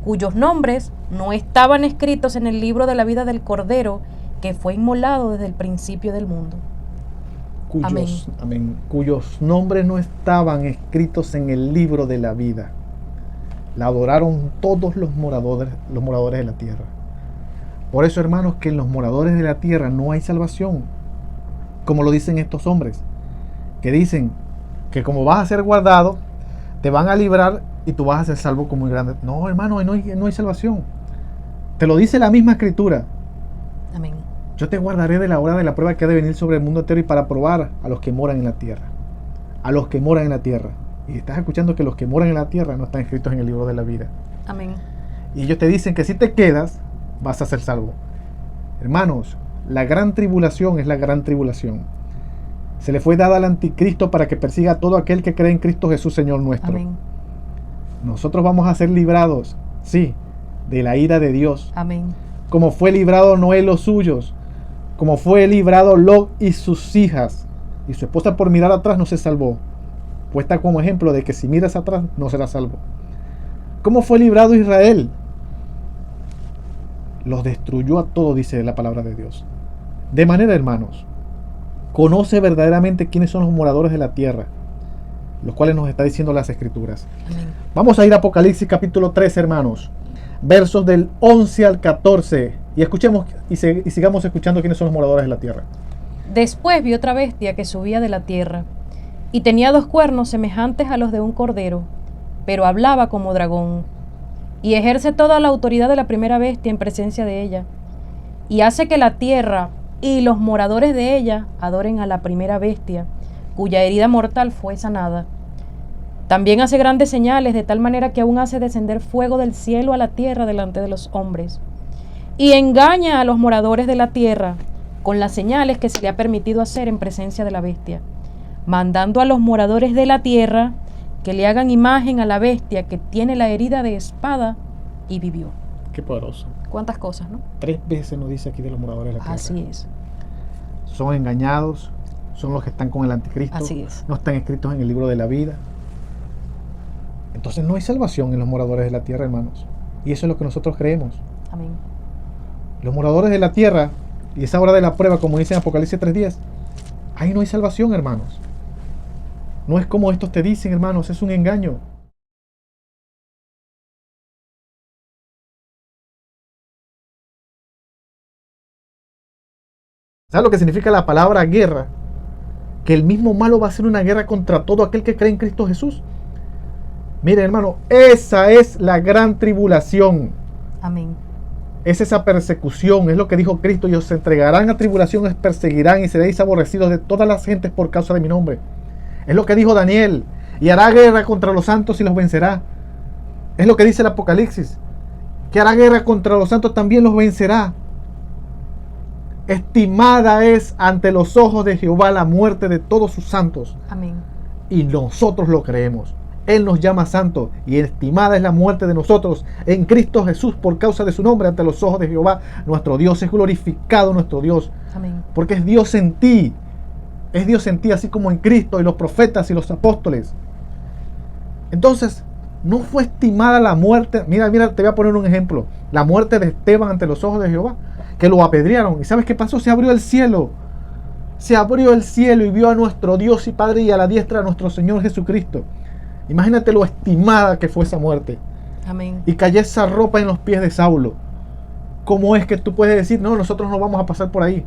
cuyos nombres no estaban escritos en el libro de la vida del Cordero, que fue inmolado desde el principio del mundo. Cuyos nombres no estaban escritos en el libro de la vida. La adoraron todos los moradores de la tierra. Por eso, hermanos, que en los moradores de la tierra no hay salvación, como lo dicen estos hombres, que dicen que como vas a ser guardado, te van a librar y tú vas a ser salvo como muy grande. No, hermano, no hay salvación. Te lo dice la misma escritura. Amén. Yo te guardaré de la hora de la prueba que ha de venir sobre el mundo entero, y para probar a los que moran en la tierra. A los que moran en la tierra. Y estás escuchando que los que moran en la tierra no están escritos en el libro de la vida. Amén. Y ellos te dicen que si te quedas, vas a ser salvo. Hermanos, la gran tribulación es la gran tribulación. Se le fue dada al anticristo para que persiga a todo aquel que cree en Cristo Jesús, Señor nuestro. Amén. Nosotros vamos a ser librados, sí, de la ira de Dios. Amén. Como fue librado Noé los suyos, como fue librado Lot y sus hijas. Y su esposa por mirar atrás no se salvó. Puesta como ejemplo de que si miras atrás no serás salvo. ¿Cómo fue librado Israel? Los destruyó a todos, dice la palabra de Dios. De manera, hermanos, conoce verdaderamente quiénes son los moradores de la tierra, los cuales nos está diciendo las Escrituras. Amén. Vamos a ir a Apocalipsis capítulo 3, hermanos, versos del 11 al 14, y escuchemos y sigamos escuchando quiénes son los moradores de la tierra. Después vi otra bestia que subía de la tierra, y tenía 2 cuernos semejantes a los de un cordero, pero hablaba como dragón, y ejerce toda la autoridad de la primera bestia en presencia de ella, y hace que la tierra y los moradores de ella adoren a la primera bestia, cuya herida mortal fue sanada. También hace grandes señales, de tal manera que aún hace descender fuego del cielo a la tierra delante de los hombres, y engaña a los moradores de la tierra con las señales que se le ha permitido hacer en presencia de la bestia, mandando a los moradores de la tierra que le hagan imagen a la bestia que tiene la herida de espada y vivió. Qué poderoso. ¿Cuántas cosas, no? 3 veces nos dice aquí de los moradores de la tierra. Así es. Son engañados, son los que están con el anticristo. Así es. No están escritos en el libro de la vida. Entonces no hay salvación en los moradores de la tierra, hermanos. Y eso es lo que nosotros creemos. Amén. Los moradores de la tierra, y esa hora de la prueba, como dice en Apocalipsis 3:10, ahí no hay salvación, hermanos. No es como estos te dicen, hermanos, es un engaño. ¿Sabes lo que significa la palabra guerra? Que el mismo malo va a hacer una guerra contra todo aquel que cree en Cristo Jesús. Miren, hermano, esa es la gran tribulación. Amén. Es esa persecución, es lo que dijo Cristo: y os entregarán a tribulación, os perseguirán y seréis aborrecidos de todas las gentes por causa de mi nombre. Es lo que dijo Daniel: y hará guerra contra los santos y los vencerá. Es lo que dice el Apocalipsis, que hará guerra contra los santos, también los vencerá. Estimada es ante los ojos de Jehová la muerte de todos sus santos. Amén. Y nosotros lo creemos. Él nos llama santos, y estimada es la muerte de nosotros en Cristo Jesús por causa de su nombre ante los ojos de Jehová. Nuestro Dios es glorificado, nuestro Dios, Amén. porque es Dios en ti. Es Dios en ti, así como en Cristo y los profetas y los apóstoles. Entonces, no fue estimada la muerte. Mira, te voy a poner un ejemplo. La muerte de Esteban ante los ojos de Jehová, que lo apedrearon. ¿Y sabes qué pasó? Se abrió el cielo. Se abrió el cielo y vio a nuestro Dios y Padre y a la diestra de nuestro Señor Jesucristo. Imagínate lo estimada que fue esa muerte. Amén. Y cayó esa ropa en los pies de Saulo. ¿Cómo es que tú puedes decir, no, nosotros no vamos a pasar por ahí?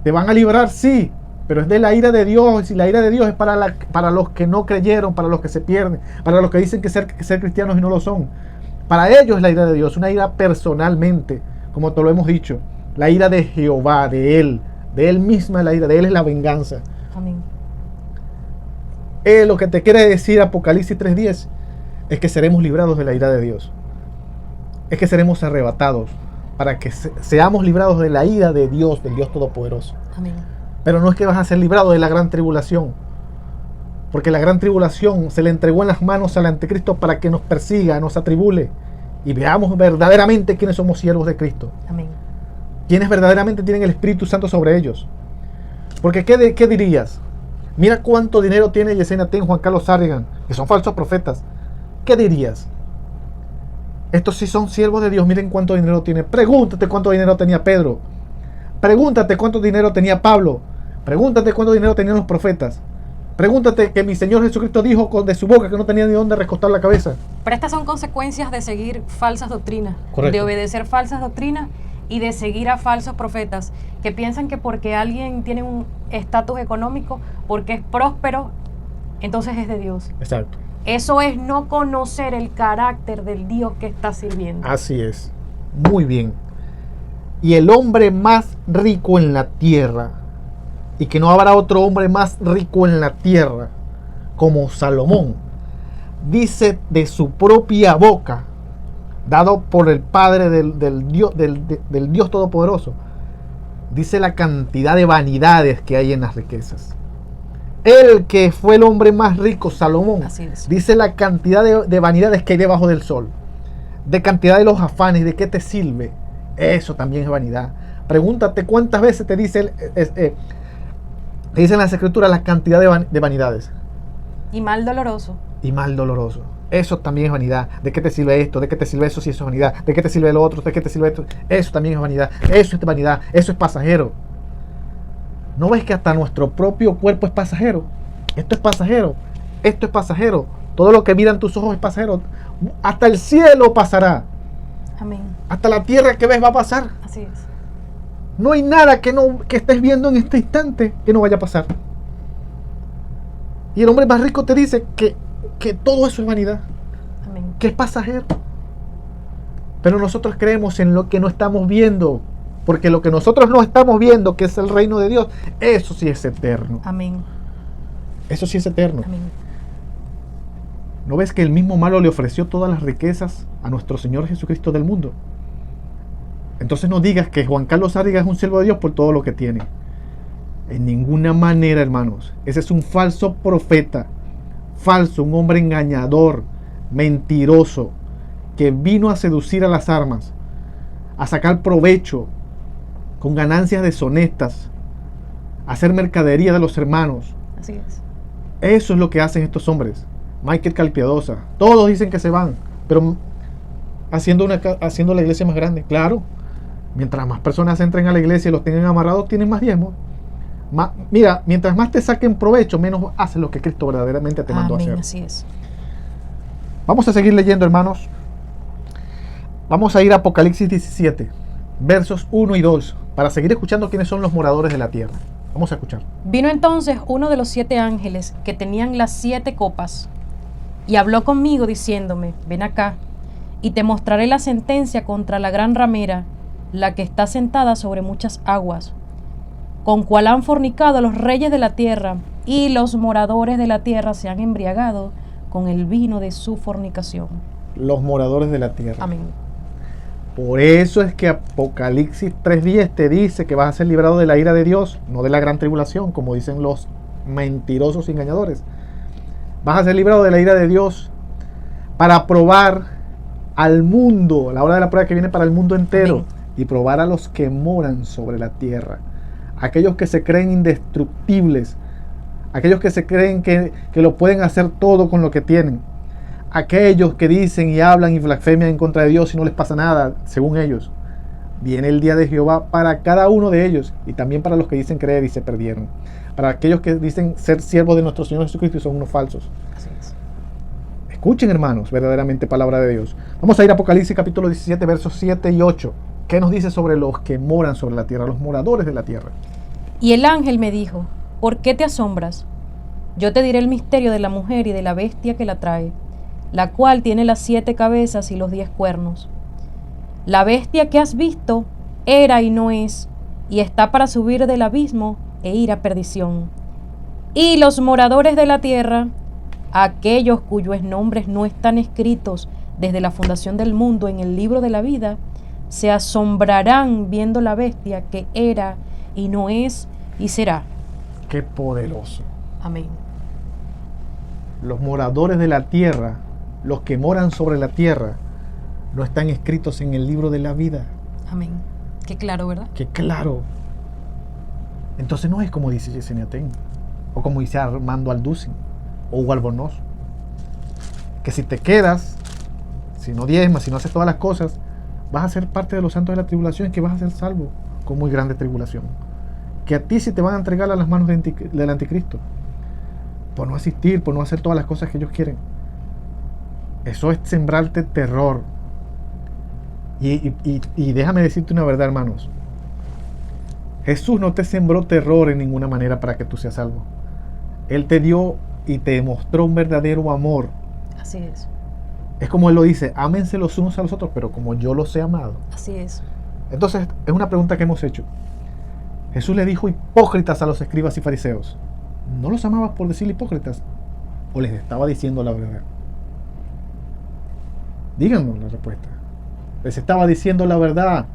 ¿Te van a librar? Sí, pero es de la ira de Dios. Y la ira de Dios es para los que no creyeron, para los que se pierden, para los que dicen que ser cristianos y no lo son. Para ellos es la ira de Dios, una ira personalmente, como te lo hemos dicho. La ira de Jehová, de Él misma es la ira, de Él es la venganza. Amén. Lo que te quiere decir Apocalipsis 3:10 es que seremos librados de la ira de Dios. Es que seremos arrebatados para que seamos librados de la ira de Dios, del Dios Todopoderoso. Amén. Pero no es que vas a ser librado de la gran tribulación, porque la gran tribulación se le entregó en las manos al anticristo para que nos persiga, nos atribule y veamos verdaderamente quiénes somos siervos de Cristo. Amén. Quienes verdaderamente tienen el Espíritu Santo sobre ellos. Porque ¿qué dirías? Mira cuánto dinero tiene Yesenia Ten, Juan Carlos Sarrigan, que son falsos profetas. ¿Qué dirías? Estos sí son siervos de Dios, miren cuánto dinero tiene. Pregúntate cuánto dinero tenía Pedro. Pregúntate cuánto dinero tenía Pablo. Pregúntate cuánto dinero tenían los profetas. Pregúntate que mi Señor Jesucristo dijo de su boca que no tenía ni dónde recostar la cabeza. Pero estas son consecuencias de seguir falsas doctrinas, Correcto. de obedecer falsas doctrinas y de seguir a falsos profetas que piensan que porque alguien tiene un estatus económico, porque es próspero, entonces es de Dios. Exacto. Eso es no conocer el carácter del Dios que está sirviendo. Así es. Muy bien. Y el hombre más rico en la tierra, y que no habrá otro hombre más rico en la tierra como Salomón, dice de su propia boca, dado por el Padre del Dios Todopoderoso, dice la cantidad de vanidades que hay en las riquezas. El que fue el hombre más rico, Salomón, Así es. dice la cantidad de vanidades que hay debajo del sol. de cantidad de los afanes, ¿de qué te sirve? Eso también es vanidad. Pregúntate cuántas veces te dice te dicen las escrituras la cantidad de vanidades. Y mal doloroso. Y mal doloroso. Eso también es vanidad. ¿De qué te sirve esto? ¿De qué te sirve eso si eso es vanidad? ¿De qué te sirve lo otro? ¿De qué te sirve esto? Eso también es vanidad. Eso es vanidad. Eso es pasajero. ¿No ves que hasta nuestro propio cuerpo es pasajero? Esto es pasajero. Esto es pasajero. Todo lo que miran tus ojos es pasajero. Hasta el cielo pasará. Amén. Hasta la tierra que ves va a pasar. Así es. No hay nada que estés viendo en este instante que no vaya a pasar. Y el hombre más rico te dice que todo eso es vanidad. Amén. Que es pasajero. Pero nosotros creemos en lo que no estamos viendo. Porque lo que nosotros no estamos viendo, que es el reino de Dios, eso sí es eterno. Amén. Eso sí es eterno. Amén. ¿No ves que el mismo malo le ofreció todas las riquezas a nuestro Señor Jesucristo del mundo? Entonces no digas que Juan Carlos Ariga es un siervo de Dios por todo lo que tiene. En ninguna manera, hermanos. Ese es un falso profeta. Falso, un hombre engañador, mentiroso, que vino a seducir a las armas, a sacar provecho con ganancias deshonestas, a hacer mercadería de los hermanos. Así es. Eso es lo que hacen estos hombres. Michael Calpiadosa, todos dicen que se van, pero haciendo la iglesia más grande. Claro, mientras más personas entren a la iglesia y los tengan amarrados, tienen más diezmos. Mira, mientras más te saquen provecho, menos haces lo que Cristo verdaderamente te mandó a hacer. Así es. Vamos a seguir leyendo, hermanos. Vamos a ir a Apocalipsis 17, versos 1 y 2, para seguir escuchando quiénes son los moradores de la tierra. Vamos a escuchar. Vino entonces uno de los 7 ángeles que tenían las 7 copas y habló conmigo diciéndome: ven acá y te mostraré la sentencia contra la gran ramera, la que está sentada sobre muchas aguas, con cual han fornicado los reyes de la tierra, y los moradores de la tierra se han embriagado con el vino de su fornicación. Los moradores de la tierra. Amén. Por eso es que Apocalipsis 3:10 te dice que vas a ser librado de la ira de Dios, no de la gran tribulación, como dicen los mentirosos y engañadores. Vas a ser librado de la ira de Dios para probar al mundo, la hora de la prueba que viene para el mundo entero. Amén. Y probar a los que moran sobre la tierra. Aquellos que se creen indestructibles, aquellos que se creen que lo pueden hacer todo con lo que tienen, aquellos que dicen y hablan y blasfemian en contra de Dios y no les pasa nada, según ellos. Viene el día de Jehová para cada uno de ellos, y también para los que dicen creer y se perdieron, para aquellos que dicen ser siervos de nuestro Señor Jesucristo y son unos falsos. Así es. Escuchen, hermanos, verdaderamente palabra de Dios. Vamos a ir a Apocalipsis capítulo 17, versos 7 y 8. ¿Qué nos dice sobre los que moran sobre la tierra, los moradores de la tierra? Y el ángel me dijo: ¿por qué te asombras? Yo te diré el misterio de la mujer y de la bestia que la trae, la cual tiene las 7 cabezas y los 10 cuernos. La bestia que has visto era y no es, y está para subir del abismo e ir a perdición. Y los moradores de la tierra, aquellos cuyos nombres no están escritos desde la fundación del mundo en el libro de la vida, se asombrarán viendo la bestia que era y no es y será. ¡Qué poderoso! Amén. Los moradores de la tierra, los que moran sobre la tierra, no están escritos en el libro de la vida. Amén. Qué claro, ¿verdad? ¡Qué claro! Entonces no es como dice Yesenia Ten, o como dice Armando Alducin, o Hugo Albornoz, que si te quedas, si no diezmas, si no haces todas las cosas, vas a ser parte de los santos de la tribulación, que vas a ser salvo con muy grande tribulación. Que a ti sí te van a entregar a las manos del anticristo, por no asistir, por no hacer todas las cosas que ellos quieren. Eso es sembrarte terror. Y déjame decirte una verdad, hermanos. Jesús no te sembró terror en ninguna manera para que tú seas salvo. Él te dio y te mostró un verdadero amor. Así es. Es como Él lo dice: ámense los unos a los otros, pero como yo los he amado. Así es. Entonces, es una pregunta que hemos hecho. Jesús le dijo hipócritas a los escribas y fariseos. ¿No los amabas por decir hipócritas? ¿O les estaba diciendo la verdad? Díganos la respuesta. Les estaba diciendo la verdad.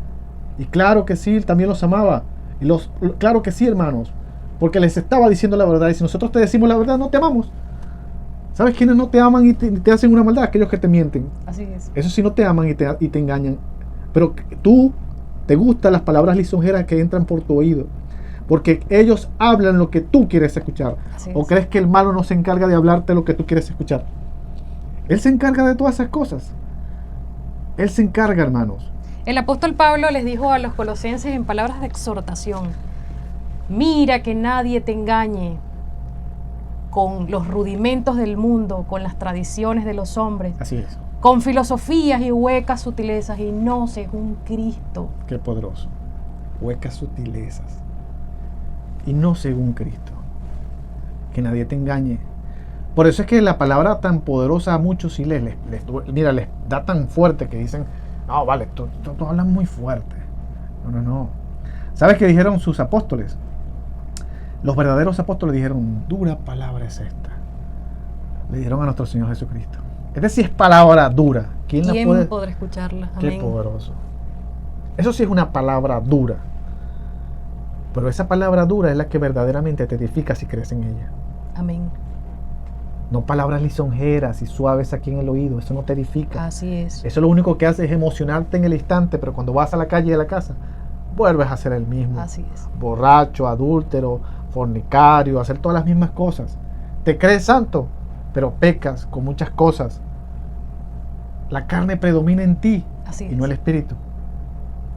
Y claro que sí, también los amaba. Claro que sí, hermanos. Porque les estaba diciendo la verdad. Y si nosotros te decimos la verdad, no te amamos. ¿Sabes quiénes no te aman y te hacen una maldad? Aquellos que te mienten. Así es. Eso sí no te aman y te engañan. Pero tú te gustan las palabras lisonjeras que entran por tu oído. Porque ellos hablan lo que tú quieres escuchar. Así ¿O es. crees que el malo no se encarga de hablarte lo que tú quieres escuchar? Él se encarga de todas esas cosas. Él se encarga, hermanos. El apóstol Pablo les dijo a los colosenses en palabras de exhortación: mira que nadie te engañe con los rudimentos del mundo, con las tradiciones de los hombres, Así es. con filosofías y huecas sutilezas, y no según Cristo. Qué poderoso. Huecas sutilezas. Y no según Cristo. Que nadie te engañe. Por eso es que la palabra tan poderosa a muchos sí les da tan fuerte que dicen, no, vale, tú hablas muy fuerte. No. ¿Sabes qué dijeron sus apóstoles? Los verdaderos apóstoles dijeron, dura palabra es esta. Le dijeron a nuestro Señor Jesucristo. Esta sí es palabra dura. ¿Quién podrá escucharla? Qué Amén. poderoso. Eso sí es una palabra dura. Pero esa palabra dura es la que verdaderamente te edifica si crees en ella. Amén. No palabras lisonjeras y suaves aquí en el oído. Eso no te edifica. Así es. Eso lo único que hace es emocionarte en el instante, pero cuando vas a la calle de la casa, vuelves a ser el mismo. Así es. Borracho, adúltero, fornicario, hacer todas las mismas cosas. Te crees santo, pero pecas con muchas cosas. La carne predomina en ti Así y es. no el espíritu.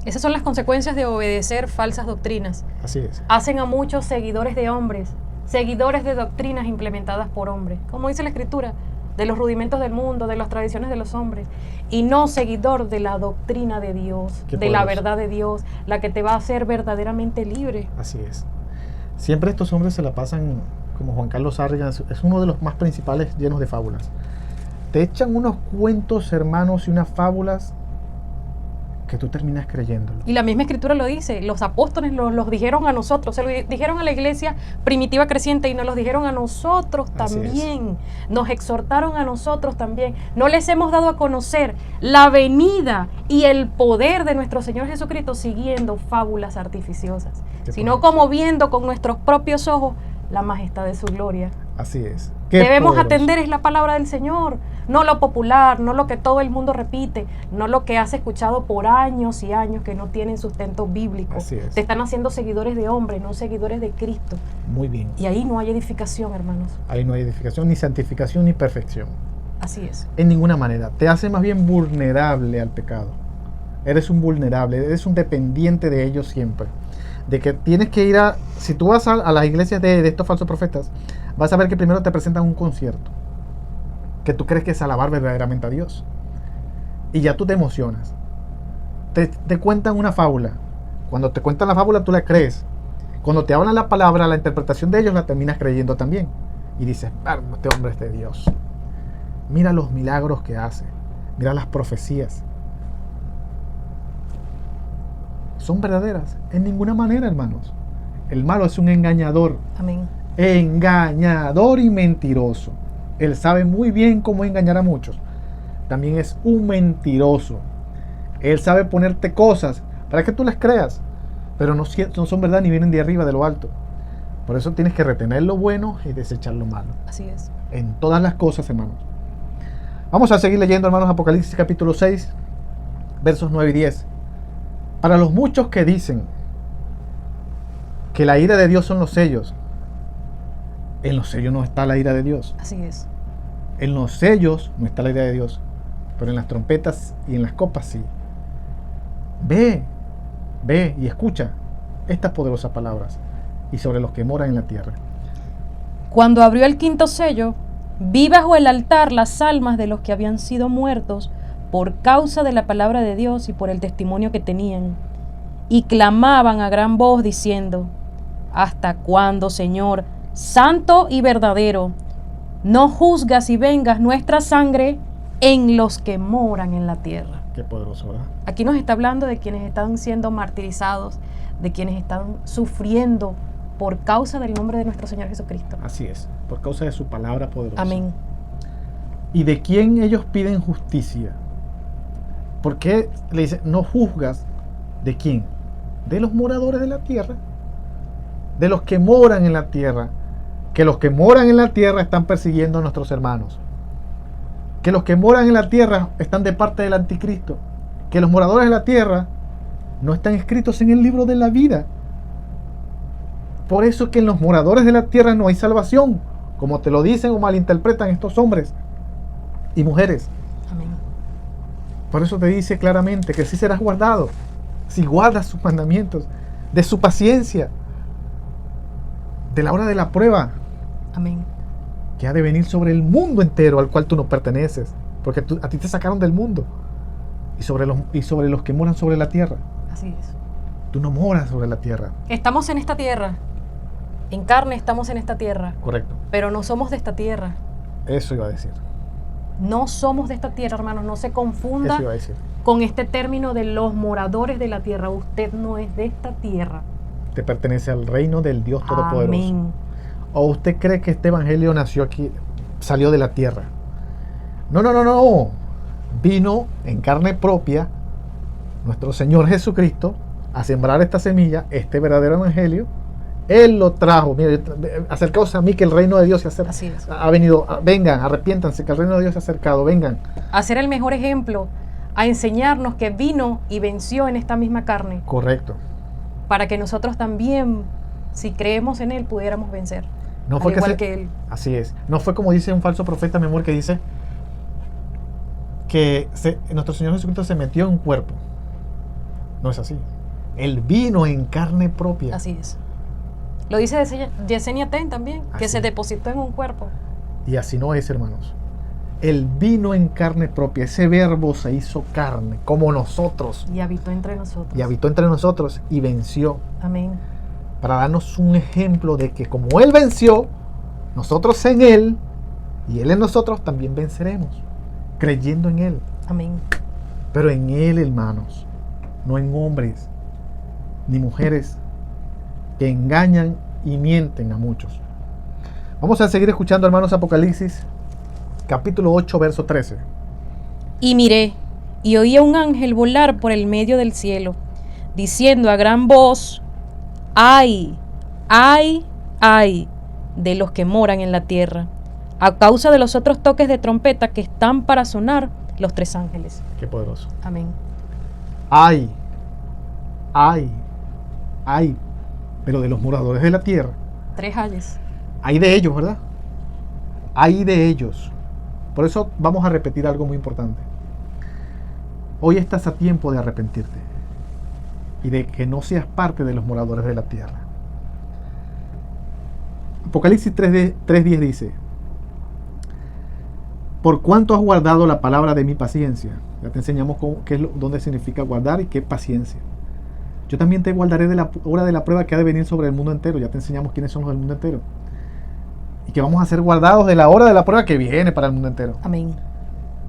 Esas son las consecuencias de obedecer falsas doctrinas. Así es. Hacen a muchos seguidores de hombres, seguidores de doctrinas implementadas por hombres, como dice la Escritura, de los rudimentos del mundo, de las tradiciones de los hombres, y no seguidor de la doctrina de Dios, Qué de la poderoso. verdad de Dios, la que te va a hacer verdaderamente libre. Así es. Siempre estos hombres se la pasan, como Juan Carlos Sarrigan, es uno de los más principales, llenos de fábulas. Te echan unos cuentos, hermanos, y unas fábulas que tú terminas creyéndolo. Y la misma Escritura lo dice, los apóstoles los dijeron a nosotros, se lo dijeron a la iglesia primitiva creciente y nos los dijeron a nosotros Así también, nos exhortaron a nosotros también. No les hemos dado a conocer la venida y el poder de nuestro Señor Jesucristo siguiendo fábulas artificiosas, Qué sino poderoso. como viendo con nuestros propios ojos la majestad de su gloria. Así es. Qué Debemos poderoso. atender es la palabra del Señor, no lo popular, no lo que todo el mundo repite, no lo que has escuchado por años y años que no tienen sustento bíblico. Así es. Te están haciendo seguidores de hombres, no seguidores de Cristo. Muy bien. Y ahí no hay edificación, hermanos. Ahí no hay edificación, ni santificación, ni perfección. Así es. En ninguna manera. Te hace más bien vulnerable al pecado. Eres un vulnerable, eres un dependiente de ellos siempre. De que tienes que ir a... Si tú vas a las iglesias de estos falsos profetas, vas a ver que primero te presentan un concierto. Que tú crees que es alabar verdaderamente a Dios. Y ya tú te emocionas. Te cuentan una fábula. Cuando te cuentan la fábula, tú la crees. Cuando te hablan la palabra, la interpretación de ellos la terminas creyendo también. Y dices, este hombre es de Dios. Mira los milagros que hace. Mira las profecías. ¿Son verdaderas? En ninguna manera, hermanos. El malo es un engañador. Amén. Engañador y mentiroso. Él sabe muy bien cómo engañar a muchos. También es un mentiroso. Él sabe ponerte cosas para que tú las creas, pero no son verdad ni vienen de arriba, de lo alto. Por eso tienes que retener lo bueno y desechar lo malo. Así es. En todas las cosas, hermanos. Vamos a seguir leyendo, hermanos, Apocalipsis capítulo 6, versos 9 y 10. Para los muchos que dicen que la ira de Dios son los sellos, en los sellos no está la ira de Dios. Así es. En los sellos no está la ira de Dios, pero en las trompetas y en las copas sí. Ve y escucha estas poderosas palabras y sobre los que moran en la tierra. Cuando abrió el quinto sello, vi bajo el altar las almas de los que habían sido muertos por causa de la palabra de Dios y por el testimonio que tenían, y clamaban a gran voz diciendo: ¿Hasta cuándo, Señor, santo y verdadero, no juzgas y vengas nuestra sangre en los que moran en la tierra? Qué poderoso, ¿verdad? Aquí nos está hablando de quienes están siendo martirizados, de quienes están sufriendo por causa del nombre de nuestro Señor Jesucristo. Así es, por causa de su palabra poderosa. Amén. ¿Y de quién ellos piden justicia? ¿Por qué le dice, no juzgas? ¿De quién? De los moradores de la tierra, de los que moran en la tierra. que los que moran en la tierra están persiguiendo a nuestros hermanos, que los que moran en la tierra están de parte del anticristo, que los moradores de la tierra no están escritos en el libro de la vida. Por eso que en los moradores de la tierra no hay salvación, como te lo dicen o malinterpretan estos hombres y mujeres. Amén. Por eso te dice claramente que sí serás guardado, si guardas sus mandamientos, de su paciencia, de la hora de la prueba. Amén. Que ha de venir sobre el mundo entero al cual tú no perteneces, porque a ti te sacaron del mundo, y sobre los que moran sobre la tierra. Así es. Tú no moras sobre la tierra. Estamos en esta tierra. En carne estamos en esta tierra. Correcto. Pero no somos de esta tierra. Eso iba a decir. No somos de esta tierra, hermanos. No se confunda Eso iba a decir. con este término de los moradores de la tierra. Usted no es de esta tierra. Te pertenece al reino del Dios Todopoderoso. Amén. ¿O usted cree que este evangelio nació aquí, salió de la tierra? No. Vino en carne propia nuestro Señor Jesucristo a sembrar esta semilla, este verdadero evangelio. Él lo trajo. Mire, acercaos a mí que el reino de Dios se acerca. Así es. Ha venido. Vengan, arrepiéntanse que el reino de Dios se ha acercado. Vengan. A ser el mejor ejemplo, a enseñarnos que vino y venció en esta misma carne, Correcto. para que nosotros también, si creemos en Él, pudiéramos vencer. No Al fue igual que Él. Así es. No fue como dice un falso profeta, mi amor, que dice que nuestro Señor Jesucristo se metió en un cuerpo. No es así. Él vino en carne propia. Así es. Lo dice Yesenia Ten también, que Así. se depositó en un cuerpo. Y así no es, hermanos. Él vino en carne propia. Ese verbo se hizo carne, como nosotros. Y habitó entre nosotros. Y habitó entre nosotros y venció. Amén. Para darnos un ejemplo de que como Él venció, nosotros en Él y Él en nosotros también venceremos, creyendo en Él. Amén. Pero en Él, hermanos, no en hombres ni mujeres que engañan y mienten a muchos. Vamos a seguir escuchando, hermanos, Apocalipsis capítulo 8, verso 13. Y miré, y oí a un ángel volar por el medio del cielo, diciendo a gran voz: ¡ay, ay, ay! De los que moran en la tierra, a causa de los otros toques de trompeta que están para sonar los 3 ángeles. Qué poderoso. Amén. Ay, ay, ay, pero de los moradores de la tierra. 3 ayes. Hay de ellos, ¿verdad? Hay de ellos. Por eso vamos a repetir algo muy importante. Hoy estás a tiempo de arrepentirte y de que no seas parte de los moradores de la tierra. Apocalipsis 3:10 dice: por cuanto has guardado la palabra de mi paciencia. Ya te enseñamos dónde significa guardar y qué es paciencia. Yo también te guardaré de la hora de la prueba que ha de venir sobre el mundo entero. Ya te enseñamos quiénes son los del mundo entero. Y que vamos a ser guardados de la hora de la prueba que viene para el mundo entero. Amén.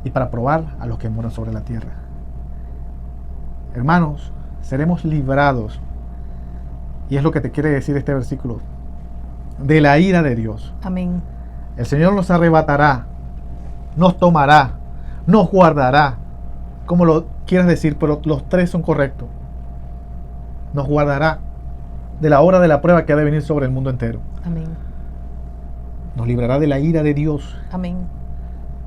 Y para probar a los que moran sobre la tierra. Hermanos, seremos librados. Y es lo que te quiere decir este versículo. De la ira de Dios. Amén. El Señor nos arrebatará, nos tomará, nos guardará. Como lo quieras decir, pero los 3 son correctos. Nos guardará de la hora de la prueba que ha de venir sobre el mundo entero. Amén. Nos librará de la ira de Dios. Amén.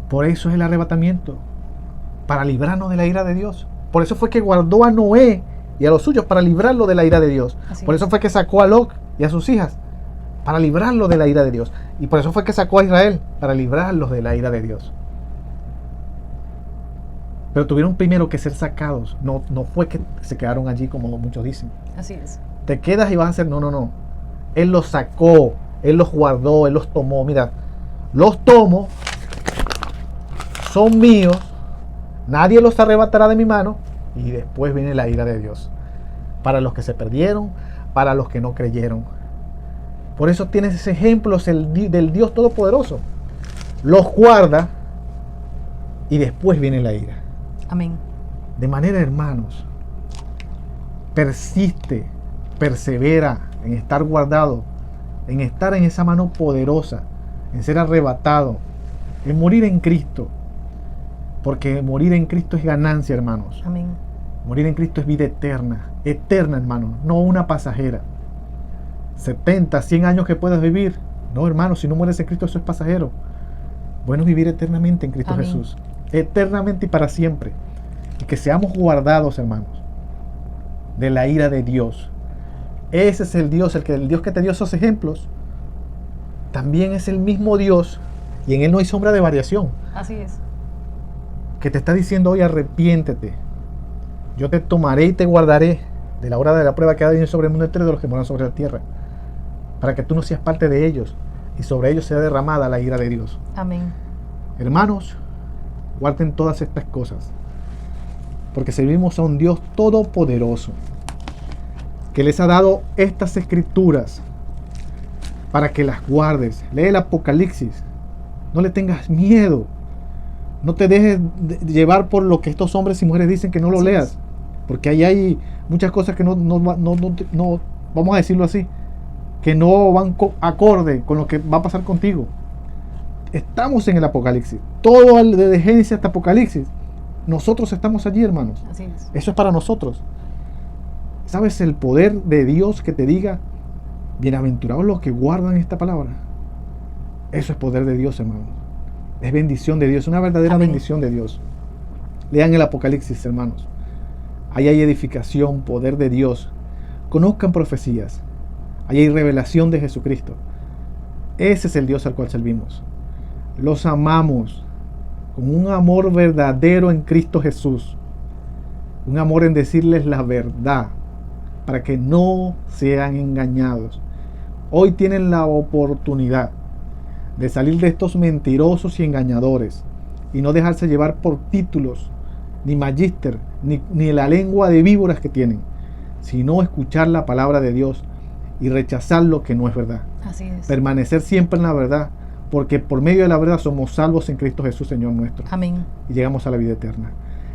Por eso es el arrebatamiento, para librarnos de la ira de Dios. Por eso fue que guardó a Noé y a los suyos para librarlo de la ira de Dios. Así Por es. eso fue que sacó a Lot y a sus hijas para librarlo de la ira de Dios. Y por eso fue que sacó a Israel para librarlos de la ira de Dios. Pero tuvieron primero que ser sacados. No fue que se quedaron allí como muchos dicen. Así es. Te quedas y vas a hacer, no. Él los sacó, Él los guardó, Él los tomó. Mira, los tomo, son míos, nadie los arrebatará de mi mano, y después viene la ira de Dios. Para los que se perdieron, para los que no creyeron. Por eso tienes ese ejemplo del Dios Todopoderoso. Los guarda y después viene la ira. Amén. De manera, hermanos, persiste, persevera en estar guardado, en estar en esa mano poderosa, en ser arrebatado, en morir en Cristo. Porque morir en Cristo es ganancia, hermanos. Amén. Morir en Cristo es vida eterna, hermanos, no una pasajera. 70, 100 años que puedas vivir, No, hermano, si no mueres en Cristo, eso es pasajero. Bueno, vivir eternamente en Cristo Amén. Jesús. Eternamente y para siempre. Y que seamos guardados, hermanos, de la ira de Dios. Ese es el Dios que te dio esos ejemplos. También es el mismo Dios, y en Él no hay sombra de variación, Así es. que te está diciendo hoy: arrepiéntete. Yo te tomaré y te guardaré de la hora de la prueba que ha de venir sobre el mundo entero, de los que moran sobre la tierra, para que tú no seas parte de ellos, y sobre ellos sea derramada la ira de Dios. Amén. Hermanos, guarden todas estas cosas, porque servimos a un Dios todopoderoso, que les ha dado estas escrituras para que las guardes. Lee el Apocalipsis. No le tengas miedo. No te dejes llevar por lo que estos hombres y mujeres dicen, que no lo Así leas. es. Porque ahí hay muchas cosas que no, vamos a decirlo así, que no van acorde con lo que va a pasar contigo. Estamos en el Apocalipsis. Todo desde Génesis hasta Apocalipsis. Nosotros estamos allí, hermanos. Así es. Eso es para nosotros. ¿Sabes el poder de Dios que te diga: bienaventurados los que guardan esta palabra? Eso es poder de Dios, hermanos. Es bendición de Dios, una verdadera Amén. bendición de Dios. Lean el Apocalipsis, hermanos. Ahí hay edificación, poder de Dios. Conozcan profecías. Ahí hay revelación de Jesucristo. Ese es el Dios al cual servimos. Los amamos con un amor verdadero en Cristo Jesús. Un amor en decirles la verdad, para que no sean engañados. Hoy tienen la oportunidad de salir de estos mentirosos y engañadores y no dejarse llevar por títulos, ni magíster, ni la lengua de víboras que tienen, sino escuchar la palabra de Dios y rechazar lo que no es verdad. Así es. Permanecer siempre en la verdad, porque por medio de la verdad somos salvos en Cristo Jesús, Señor nuestro, Amén. y llegamos a la vida eterna.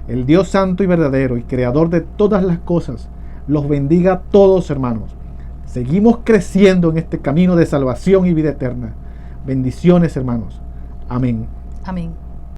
El Dios santo y verdadero y creador de todas las cosas los bendiga a todos, hermanos. Seguimos creciendo en este camino de salvación y vida eterna. Bendiciones, hermanos. Amén. Amén.